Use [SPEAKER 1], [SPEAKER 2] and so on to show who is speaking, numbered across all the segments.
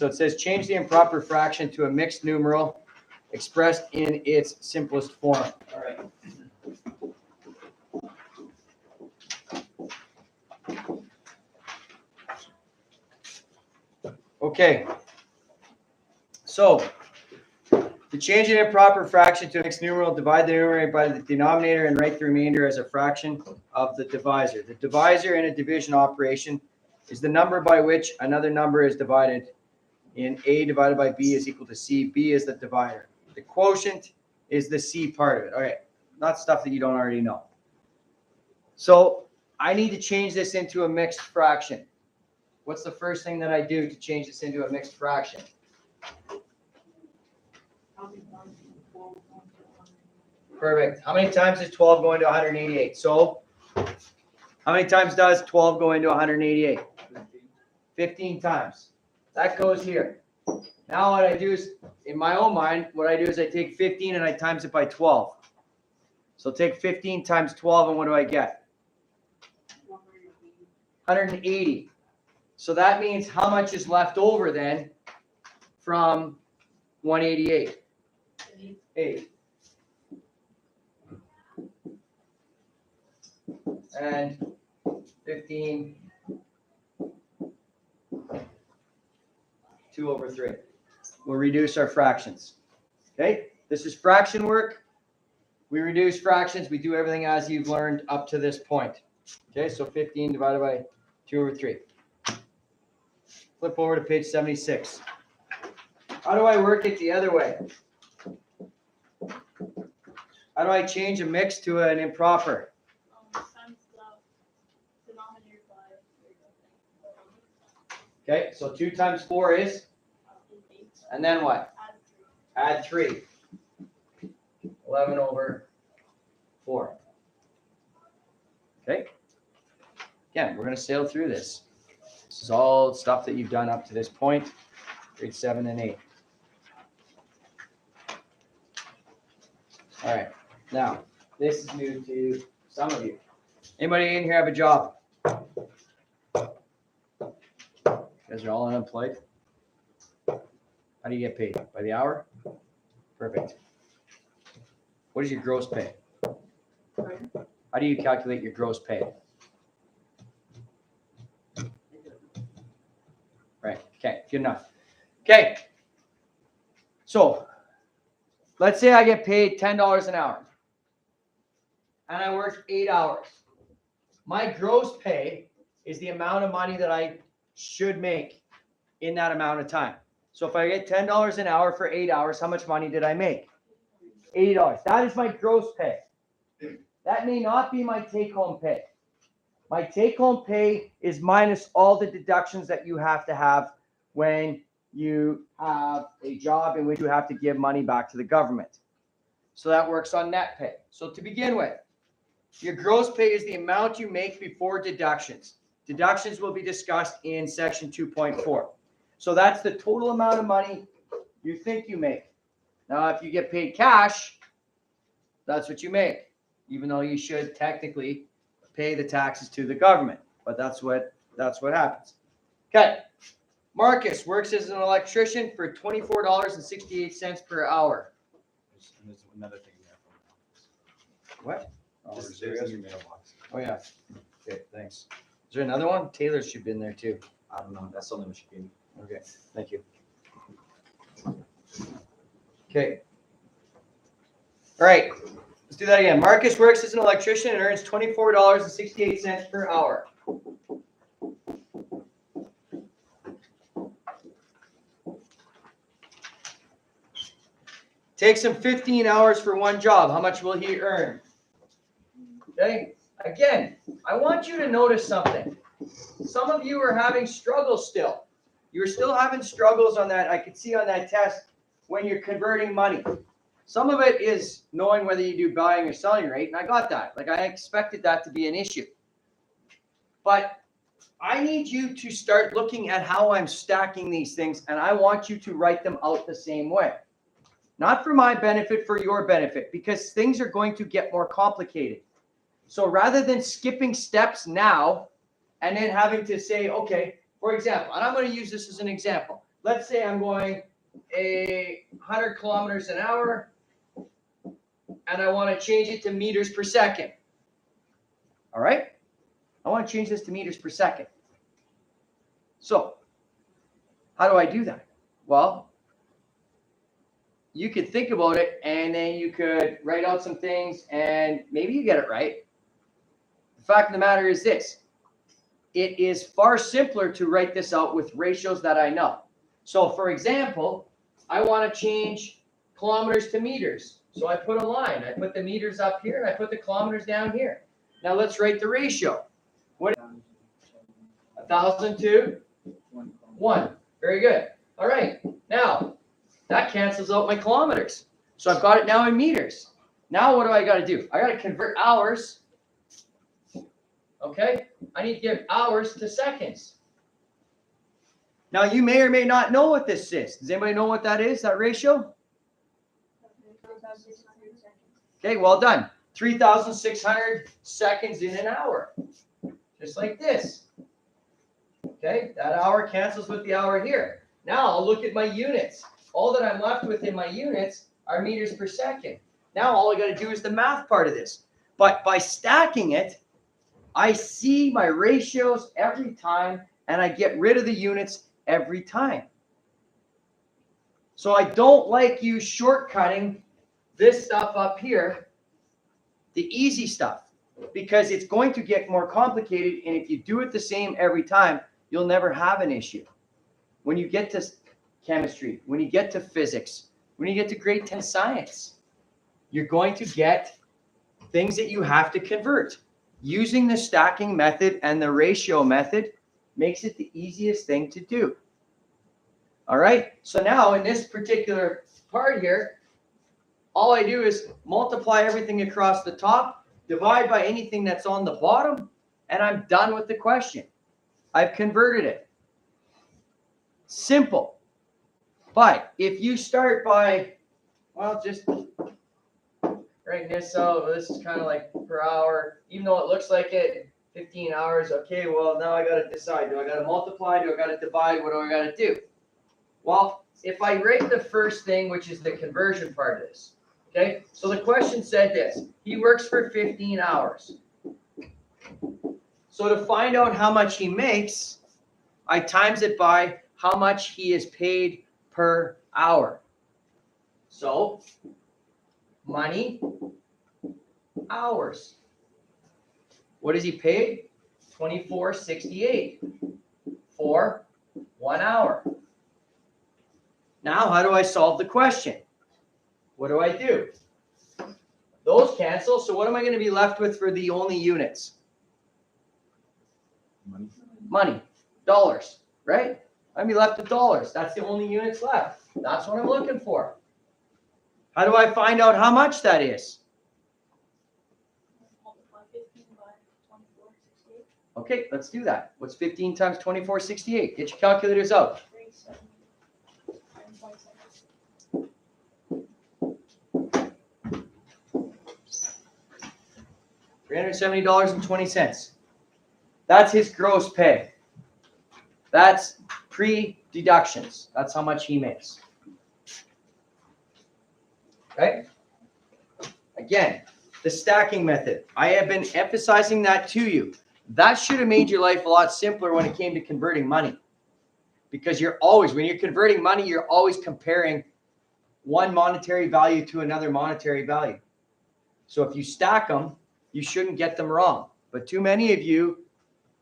[SPEAKER 1] So it says change the improper fraction to a mixed numeral expressed in its simplest form. All right. Okay. So to change an improper fraction to a mixed numeral, divide the numerator by the denominator and write the remainder as a fraction of the divisor. The divisor in a division operation is the number by which another number is divided. In A divided by B is equal to C. B is the divider. The quotient is the C part of it. All right, not stuff that you don't already know. So I need to change this into a mixed fraction. What's the first thing that I do to change this into a mixed fraction? Perfect. How many times is 12 going to 188? So how many times does 12 go into 188? 15 times. That goes here. Now what I do is, in my own mind, what I do is I take 15 and I times it by 12. So take 15 times 12 and what do I get? 180. So that means how much is left over then from 188? 8. And 15, 2 over 3. We'll reduce our fractions. Okay, this is fraction work. We reduce fractions. We do everything as you've learned up to this point. Okay, so 15 divided by 2 over 3. Flip over to page 76. How do I work it the other way? How do I change a mix to an improper? Okay, so 2 times 4 is? And then what? Add 3. 11 over 4. Okay. Again, we're going to sail through this. This is all stuff that you've done up to this point, grade 7 and 8. All right. Now, this is new to some of you. Anybody in here have a job? You guys are all unemployed? How do you get paid? By the hour? Perfect. What is your gross pay? How do you calculate your gross pay? Right. Okay. Good enough. Okay. So let's say I get paid $10 an hour and I work 8 hours. My gross pay is the amount of money that I should make in that amount of time. So if I get $10 an hour for 8 hours, how much money did I make? $80. That is my gross pay. That may not be my take-home pay. My take-home pay is minus all the deductions that you have to have when you have a job in which you have to give money back to the government. So that works on net pay. So to begin with, your gross pay is the amount you make before deductions. Deductions will be discussed in section 2.4. So that's the total amount of money you think you make. Now, if you get paid cash, that's what you make, even though you should technically pay the taxes to the government. But that's what happens. Okay. Marcus works as an electrician for $24.68 per hour.
[SPEAKER 2] There's another thing there.
[SPEAKER 1] What? Oh,
[SPEAKER 2] There's in your mailbox.
[SPEAKER 1] Oh, yeah. Okay, thanks. Is there another one? Taylor should be in there too.
[SPEAKER 2] I don't know. That's something we should be.
[SPEAKER 1] Okay, thank you. Okay. All right, let's do that again. Marcus works as an electrician and earns $24.68 per hour. Takes him 15 hours for one job. How much will he earn? Okay, again, I want you to notice something. Some of you are having struggles still. You're still having struggles on that. I could see on that test when you're converting money. Some of it is knowing whether you do buying or selling rate, and I got that. Like, I expected that to be an issue. But I need you to start looking at how I'm stacking these things, and I want you to write them out the same way. Not for my benefit, for your benefit, because things are going to get more complicated. So rather than skipping steps now and then having to say, okay, for example, and I'm going to use this as an example. let's say I'm going 100 kilometers an hour, and I want to change it to meters per second. All right? I want to change this to meters per second. So, how do I do that? Well, you could think about it, and then you could write out some things, and maybe you get it right. The fact of the matter is this. It is far simpler to write this out with ratios that I know. So, for example, I want to change kilometers to meters. So I put a line. I put the meters up here, and I put the kilometers down here. Now let's write the ratio. What? 1,000 to 1. Very good. All right. Now, that cancels out my kilometers. So I've got it now in meters. Now what do I got to do? I got to convert hours. Okay? I need to give hours to seconds. Now you may or may not know what this is. Does anybody know what that is, that ratio? Okay, well done. 3,600 seconds in an hour. Just like this. Okay, that hour cancels with the hour here. Now I'll look at my units. All that I'm left with in my units are meters per second. Now all I got to do is the math part of this. But by stacking it, I see my ratios every time, and I get rid of the units every time. So I don't like you shortcutting this stuff up here, the easy stuff, because it's going to get more complicated, and if you do it the same every time, you'll never have an issue. When you get to chemistry, when you get to physics, when you get to grade 10 science, you're going to get things that you have to convert. Using the stacking method and the ratio method makes it the easiest thing to do. All right, so now in this particular part here, all I do is multiply everything across the top, divide by anything that's on the bottom, and I'm done with the question. I've converted it. Simple. But if you start by, well, just writing this out, this is kind of like per hour, even though it looks like it, 15 hours, okay, well, now I got to decide. Do I got to multiply? Do I got to divide? What do I got to do? Well, if I write the first thing, which is the conversion part of this, okay? So the question said this. He works for 15 hours. So to find out how much he makes, I times it by how much he is paid per hour. So money, hours. What is he paid? $24.68 for 1 hour. Now, how do I solve the question? What do I do? Those cancel, so what am I going to be left with for the only units? Money. Dollars, right? I'm going to be left with dollars. That's the only units left. That's what I'm looking for. How do I find out how much that is? Okay, let's do that. What's 15 times 24.68? Get your calculators out. $370.20. That's his gross pay. That's pre-deductions. That's how much he makes. Okay? Again, the stacking method. I have been emphasizing that to you. That should have made your life a lot simpler when it came to converting money. Because you're always, when you're converting money, you're always comparing one monetary value to another monetary value. So if you stack them, you shouldn't get them wrong. But too many of you,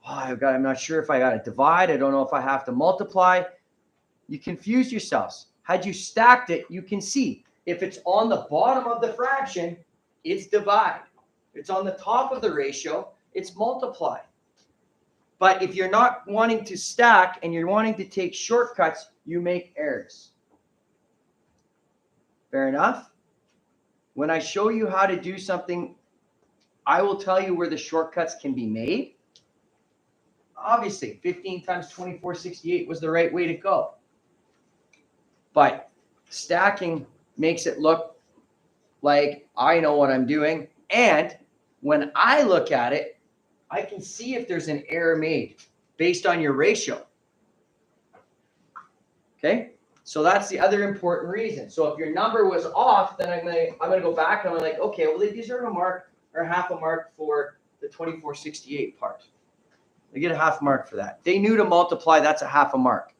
[SPEAKER 1] I'm not sure if I got to divide. I don't know if I have to multiply. You confuse yourselves. Had you stacked it, you can see. If it's on the bottom of the fraction, it's divide. If it's on the top of the ratio, it's multiply. But if you're not wanting to stack and you're wanting to take shortcuts, you make errors. Fair enough? When I show you how to do something, I will tell you where the shortcuts can be made. Obviously, 15 times 24.68 was the right way to go. But stacking makes it look like I know what I'm doing. And when I look at it, I can see if there's an error made based on your ratio. Okay, so that's the other important reason. So if your number was off, then I'm gonna go back and I'm like, okay, well they deserve a mark or half a mark for the 2468 part. They get a half mark for that. They knew to multiply, that's a half a mark.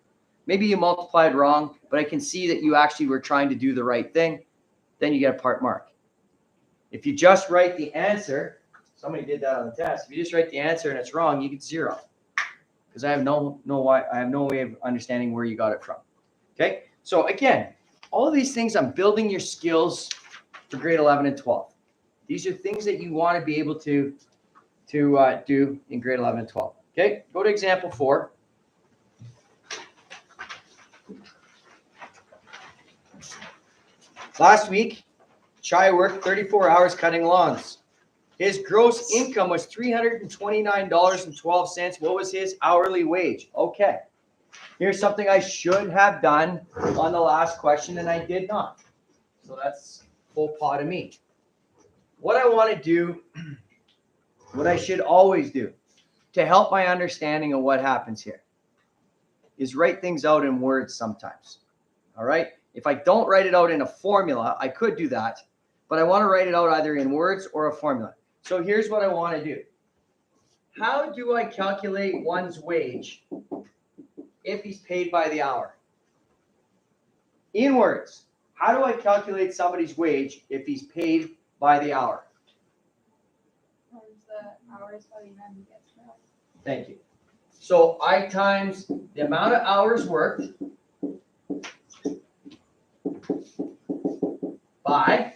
[SPEAKER 1] Maybe you multiplied wrong, but I can see that you actually were trying to do the right thing. Then you get a part mark. If you just write the answer, somebody did that on the test. If you just write the answer and it's wrong, you get 0. Because I have no way of understanding where you got it from. Okay, so again, all of these things, I'm building your skills for grade 11 and 12. These are things that you want to be able to do in grade 11 and 12. Okay, go to example 4. Last week, Chai worked 34 hours cutting lawns. His gross income was $329.12. What was his hourly wage? Okay. Here's something I should have done on the last question, and I did not. So that's full pot of me. What I want to do, what I should always do to help my understanding of what happens here is write things out in words sometimes. All right? If I don't write it out in a formula, I could do that, but I want to write it out either in words or a formula. So here's what I want to do. How do I calculate one's wage if he's paid by the hour? In words, how do I calculate somebody's wage if he's paid by the hour?
[SPEAKER 3] Times the hours by the amount he gets paid.
[SPEAKER 1] Thank you. So I times the amount of hours worked by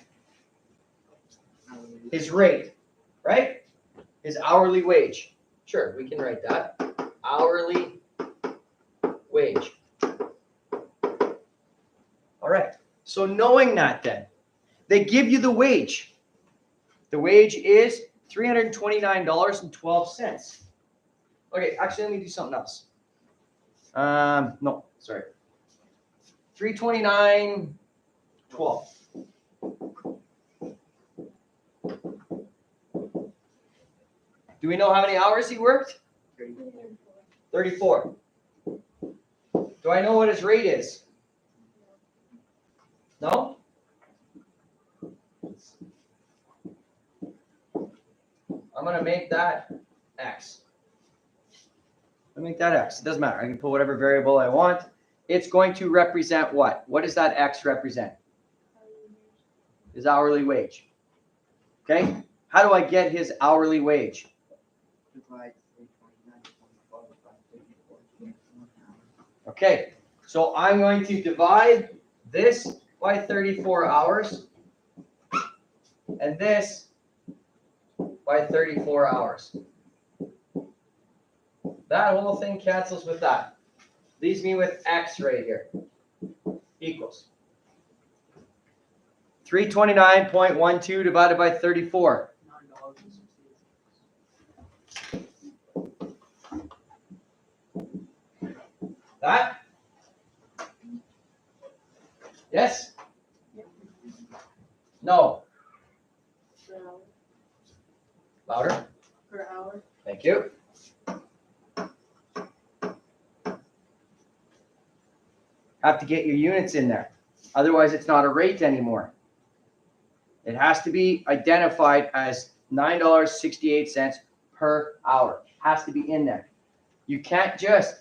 [SPEAKER 1] his rate, right? His hourly wage. Sure, we can write that. Hourly wage. All right. So knowing that then, they give you the wage. The wage is $329.12. Okay, actually, let me do something else. No, sorry. $329.12. Do we know how many hours he worked? 34. Do I know what his rate is? No? I'm going to make that X. Let me make that X. It doesn't matter. I can put whatever variable I want. It's going to represent what? What does that X represent? His hourly wage. Okay? How do I get his hourly wage? Okay, so I'm going to divide this by 34 hours and this by 34 hours. That whole thing cancels with that. Leaves me with X right here. Equals 329.12 divided by 34. That? Yes? No. Louder.
[SPEAKER 3] Per hour.
[SPEAKER 1] Thank you. Have to get your units in there. Otherwise, it's not a rate anymore. It has to be identified as $9.68 per hour. Has to be in there. You can't just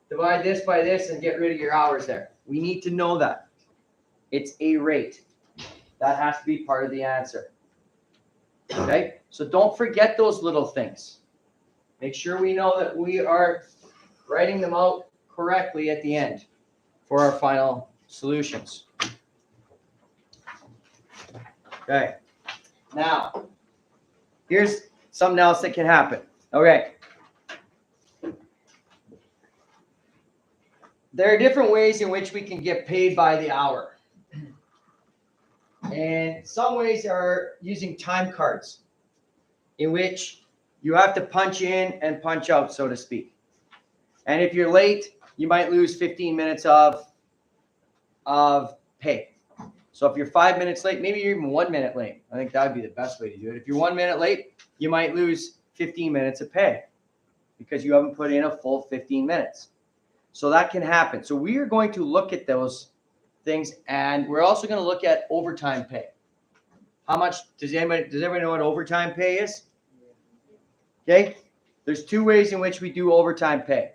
[SPEAKER 1] divide this by this and get rid of your hours there. We need to know that. It's a rate. That has to be part of the answer. Okay? So don't forget those little things. Make sure we know that we are writing them out correctly at the end for our final solutions. Okay. Now, here's something else that can happen. Okay. There are different ways in which we can get paid by the hour. And some ways are using time cards, in which you have to punch in and punch out, so to speak. And if you're late, you might lose 15 minutes of pay. So if you're 5 minutes late, maybe you're even 1 minute late. I think that would be the best way to do it. If you're 1 minute late, you might lose 15 minutes of pay because you haven't put in a full 15 minutes. So that can happen. So we are going to look at those things, and we're also going to look at overtime pay. How much does everybody know what overtime pay is? Okay. There's two ways in which we do overtime pay.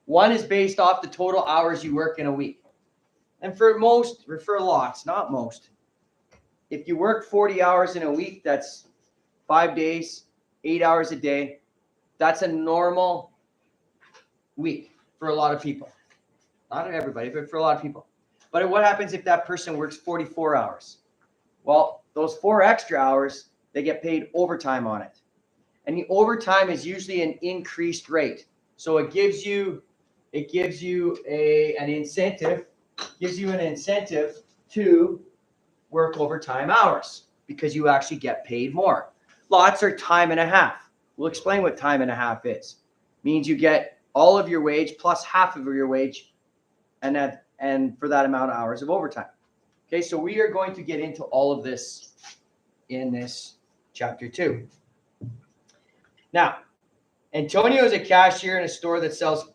[SPEAKER 1] One is based off the total hours you work in a week. And for lots, not most. If you work 40 hours in a week, that's 5 days, 8 hours a day. That's a normal week for a lot of people. Not everybody, but for a lot of people. But what happens if that person works 44 hours? Well, those 4 extra hours, they get paid overtime on it. And the overtime is usually an increased rate. So it gives you an incentive to work overtime hours because you actually get paid more. Lots are time and a half. We'll explain what time and a half is. Means you get all of your wage plus half of your wage, and for that amount of hours of overtime. Okay, so we are going to get into all of this in this chapter 2. Now, Antonio is a cashier in a store that sells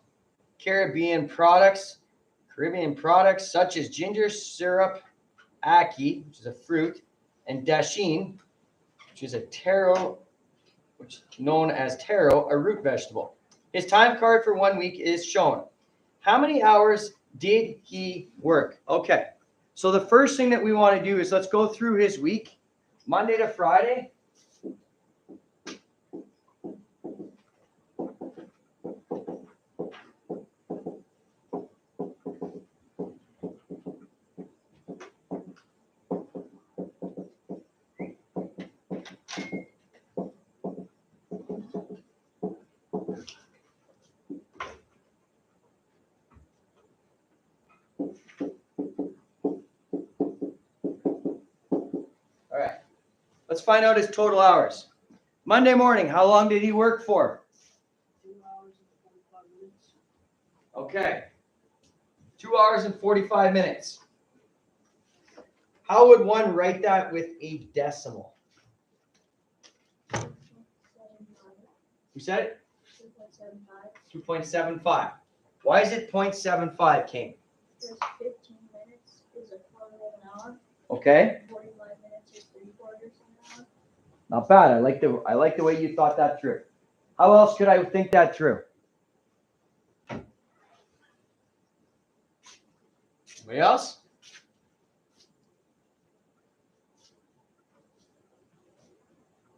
[SPEAKER 1] Caribbean products such as ginger syrup, ackee, which is a fruit, and dasheen, which is known as taro, a root vegetable. His time card for 1 week is shown. How many hours did he work? Okay, so the first thing that we want to do is let's go through his week, Monday to Friday. Let's find out his total hours. Monday morning, how long did he work for?
[SPEAKER 4] 2 hours and 45 minutes.
[SPEAKER 1] Okay. 2 hours and 45 minutes. How would one write that with a decimal? You said it? 2.75. Why is it 0.75, Kane?
[SPEAKER 3] Because 15 minutes is a quarter of an hour.
[SPEAKER 1] Okay.
[SPEAKER 3] 45 minutes is 3/4 of an hour.
[SPEAKER 1] Not bad. I like the way you thought that through. How else could I think that through? Anybody else?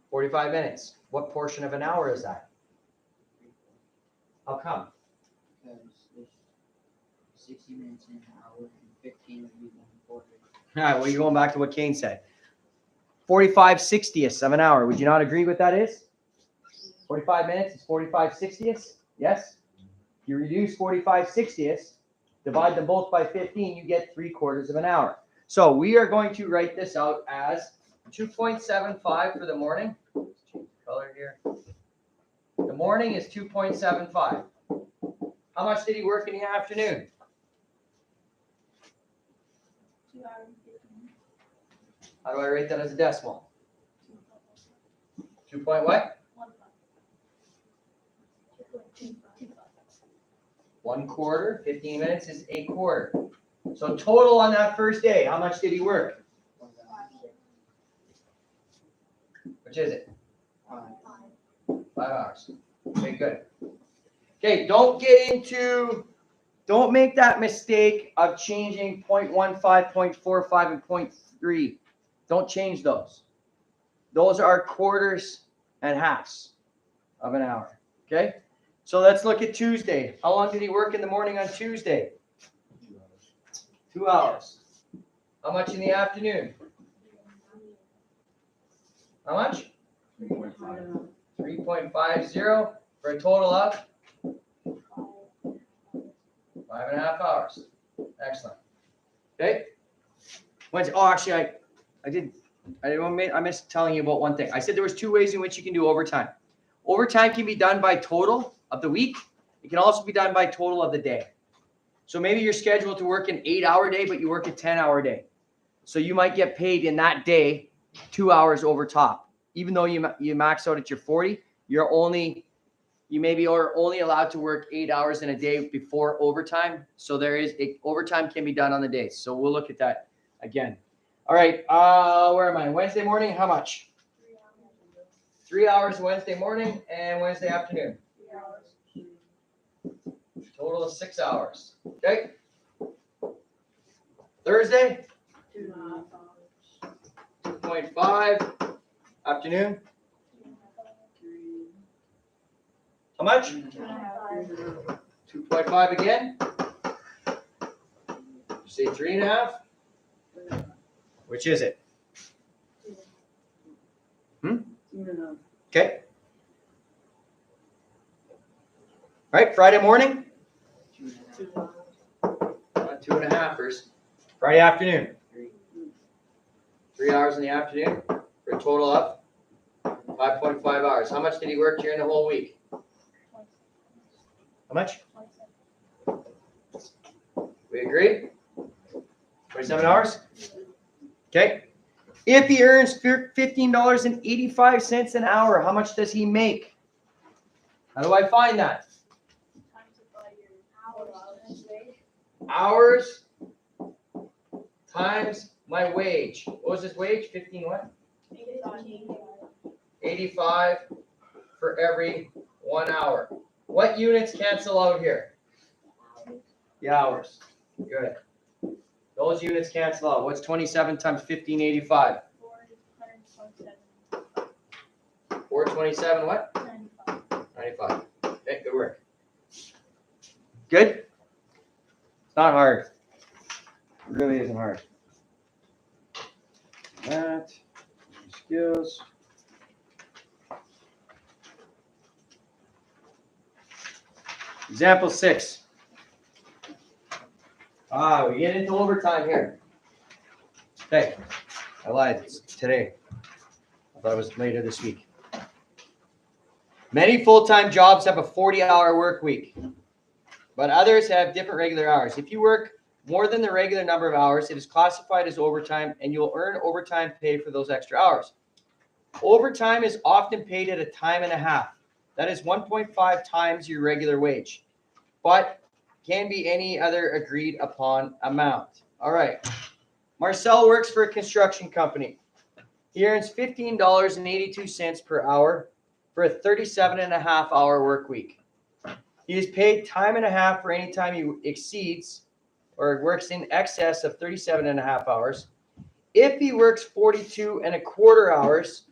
[SPEAKER 1] "45 minutes. What portion of an hour is that? How come?
[SPEAKER 4] Because there's 60 minutes in an hour and 15 would be 1/4.
[SPEAKER 1] All right, well, you're going back to what Kane said. 45/60ths of an hour. Would you not agree with that is? 45 minutes is 45/60ths? Yes? If you reduce 45/60ths, divide them both by 15, you get 3/4 of an hour. So we are going to write this out as 2.75 for the morning. Let's change the color here. The morning is 2.75. How much did he work in the afternoon?
[SPEAKER 3] 2 hours and 15 minutes.
[SPEAKER 1] How do I write that as a decimal? 2 point what? 1/4. 15 minutes is 1/4. So total on that first day, how much did he work? Which is it? 5 hours. Okay, good. Okay, don't make that mistake of changing 0.15, 0.45, and 0.3. Don't change those. Those are quarters and halves of an hour. Okay? So let's look at Tuesday. How long did he work in the morning on Tuesday? 2 hours. How much in the afternoon? How much?
[SPEAKER 2] 3.5.
[SPEAKER 1] 3.50 for a total of 5.5 hours. Excellent. Okay. Actually, I missed telling you about one thing. I said there was 2 ways in which you can do overtime. Overtime can be done by total of the week. It can also be done by total of the day. So maybe you're scheduled to work an 8-hour day, but you work a 10-hour day. So you might get paid in that day 2 hours over top. Even though you max out at your 40, you're only you maybe are only allowed to work 8 hours in a day before overtime. So overtime can be done on the days. So we'll look at that again. All right, where am I? Wednesday morning, how much? 3 hours Wednesday morning and Wednesday afternoon.
[SPEAKER 3] 3 hours.
[SPEAKER 1] Total of 6 hours. Okay. Thursday,
[SPEAKER 3] 2.5 hours.
[SPEAKER 1] 2.5. Afternoon, how much?
[SPEAKER 3] 2.5.
[SPEAKER 1] 2.5 again. You say 3.5. Which is it? Okay. All right, Friday morning. 2.5 first. Friday afternoon. 3 hours in the afternoon for a total of 5.5 hours. How much did he work during the whole week? How much? We agree? 27 hours? Okay. If he earns $15.85 an hour, how much does he make? How do I find that?
[SPEAKER 3] Times it by your hours.
[SPEAKER 1] Hours times my wage. What was his wage? 15 what? 85 for every 1 hour. What units cancel out here? The hours. Good. Those units cancel out. What's 27 times 1585? 427 what? 95. Okay, good work. Good? It's not hard. It really isn't hard. That. Skills. Example 6. We get into overtime here. Okay, I lied. It's today. I thought it was later this week. Many full-time jobs have a 40-hour work week, but others have different regular hours. If you work more than the regular number of hours, it is classified as overtime, and you'll earn overtime pay for those extra hours. Overtime is often paid at a time and a half. That is 1.5 times your regular wage, but can be any other agreed upon amount. All right. Marcel works for a construction company. He earns $15.82 per hour for a 37.5-hour work week. He is paid time and a half for any time he exceeds or works in excess of 37.5 hours. If he works 42.25 hours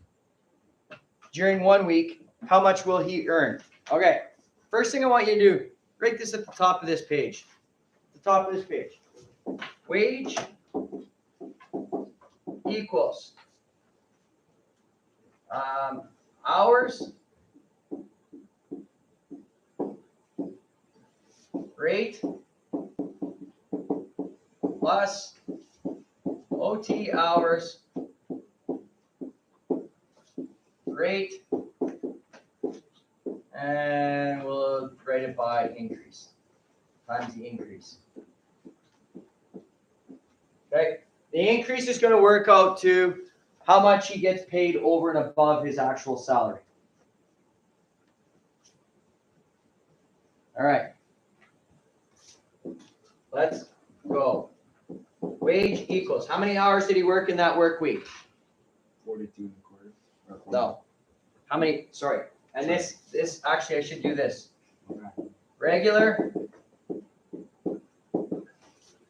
[SPEAKER 1] during 1 week, how much will he earn? Okay. First thing I want you to do, write this at the top of this page. The top of this page. Wage equals hours rate plus OT hours rate, and we'll write it by increase times the increase. Okay, the increase is going to work out to how much he gets paid over and above his actual salary. All right, let's go. Wage equals, how many hours did he work in that work week?
[SPEAKER 2] 42.25.
[SPEAKER 1] No. How many, sorry. And this actually, I should do this. Regular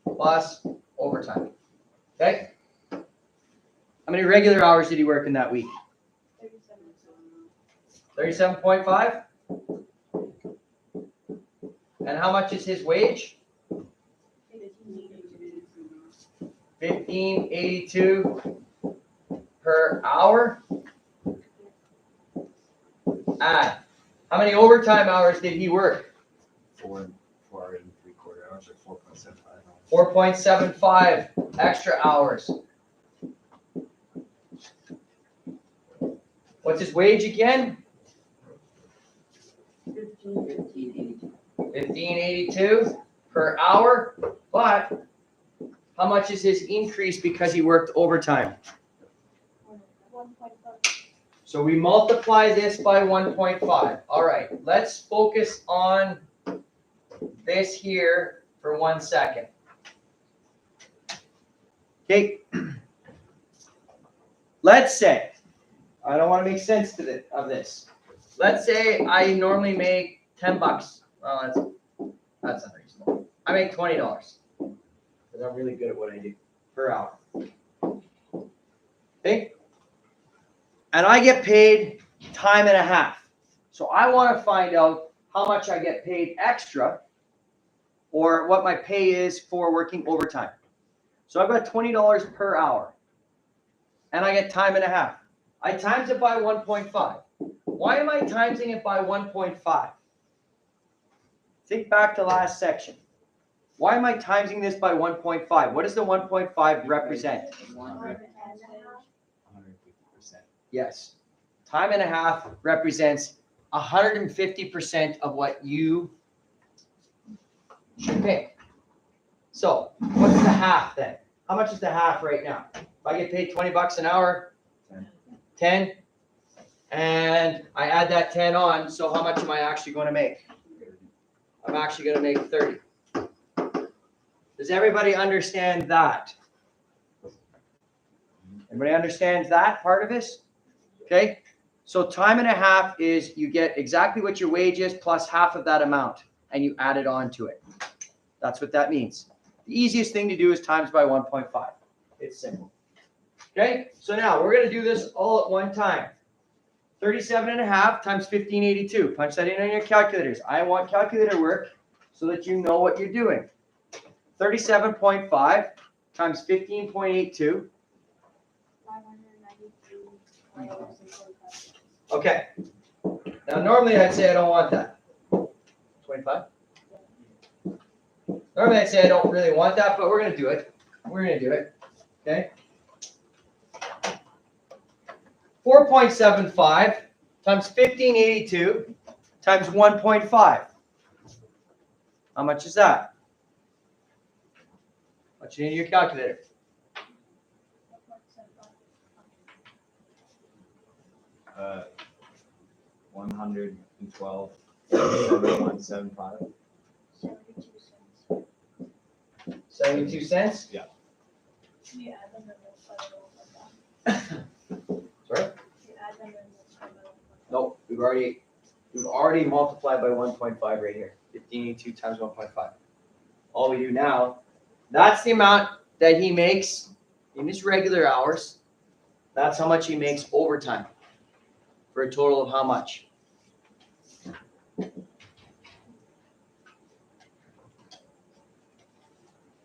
[SPEAKER 1] plus overtime. Okay? How many regular hours did he work in that week? 37.5? And how much is his wage? $15.82 per hour. Add. How many overtime hours did he work?
[SPEAKER 2] 4.75 hours or 4.75 hours.
[SPEAKER 1] 4.75 extra hours. What's his wage again? $15.82 per hour. But how much is his increase because he worked overtime? So we multiply this by 1.5. All right, let's focus on this here for 1 second. Okay. Let's say, I don't want to make sense of this. Let's say I normally make $10. Well, that's unreasonable. I make $20 because I'm really good at what I do per hour. Okay? And I get paid time and a half. So I want to find out how much I get paid extra or what my pay is for working overtime. So I've got $20 per hour and I get time and a half. I times it by 1.5. Why am I timesing it by 1.5? Think back to last section. Why am I timesing this by 1.5? What does the 1.5 represent?
[SPEAKER 2] 150%.
[SPEAKER 1] Yes. Time and a half represents 150% of what you should pay. So what's the half then? How much is the half right now? If I get paid $20 an hour, 10, and I add that 10 on, so how much am I actually going to make? I'm actually going to make 30. Does everybody understand that? Everybody understands that part of this? Okay. So time and a half is you get exactly what your wage is plus half of that amount, and you add it on to it. That's what that means. The easiest thing to do is times by 1.5. It's simple. Okay. So now we're going to do this all at one time. 37 and a half times 1582. Punch that in on your calculators. I want calculator work so that you know what you're doing. 37.5 times 15.82. Okay. Now normally I'd say I don't want that. 25? Normally I'd say I don't really want that, but we're going to do it. We're going to do it. Okay. 4.75 times 1582 times 1.5. How much is that? Punch it into your calculator.
[SPEAKER 2] Uh, 112, 175.
[SPEAKER 1] 72 cents?
[SPEAKER 2] Yeah.
[SPEAKER 3] You add them and multiply it over.
[SPEAKER 1] Sorry?
[SPEAKER 3] You add them and multiply it over.
[SPEAKER 1] No, we've already multiplied by 1.5 right here. 1582 times 1.5. All we do now, that's the amount that he makes in his regular hours. That's how much he makes overtime. For a total of how much?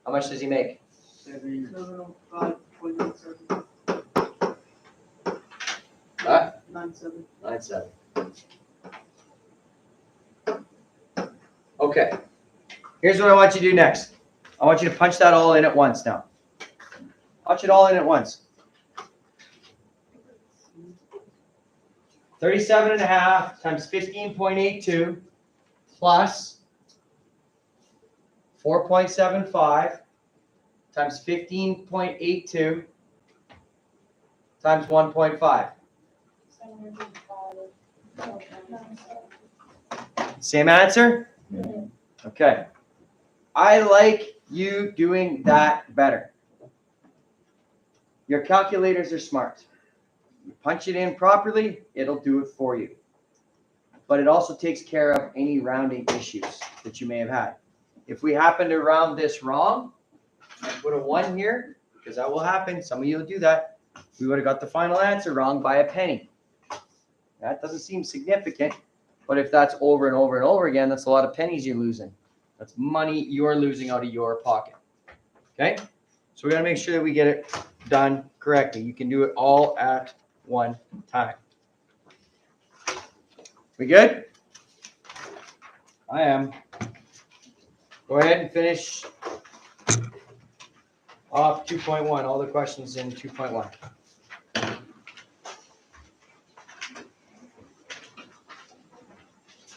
[SPEAKER 1] How much does he make?
[SPEAKER 4] 705.97.
[SPEAKER 1] What?
[SPEAKER 4] 97.
[SPEAKER 1] 9.7. Okay. Here's what I want you to do next. I want you to punch that all in at once now. Punch it all in at once. 37 and a half times 15.82 plus 4.75 times 15.82 times 1.5.
[SPEAKER 3] 705.
[SPEAKER 1] Same answer? Okay. I like you doing that better. Your calculators are smart. You punch it in properly, it'll do it for you. But it also takes care of any rounding issues that you may have had. If we happen to round this wrong, I put a 1 here, because that will happen. Some of you will do that. We would have got the final answer wrong by a penny. That doesn't seem significant, but if that's over and over and over again, that's a lot of pennies you're losing. That's money you're losing out of your pocket. Okay? So we got to make sure that we get it done correctly. You can do it all at one time. We good? I am. Go ahead and finish off 2.1, all the questions in 2.1.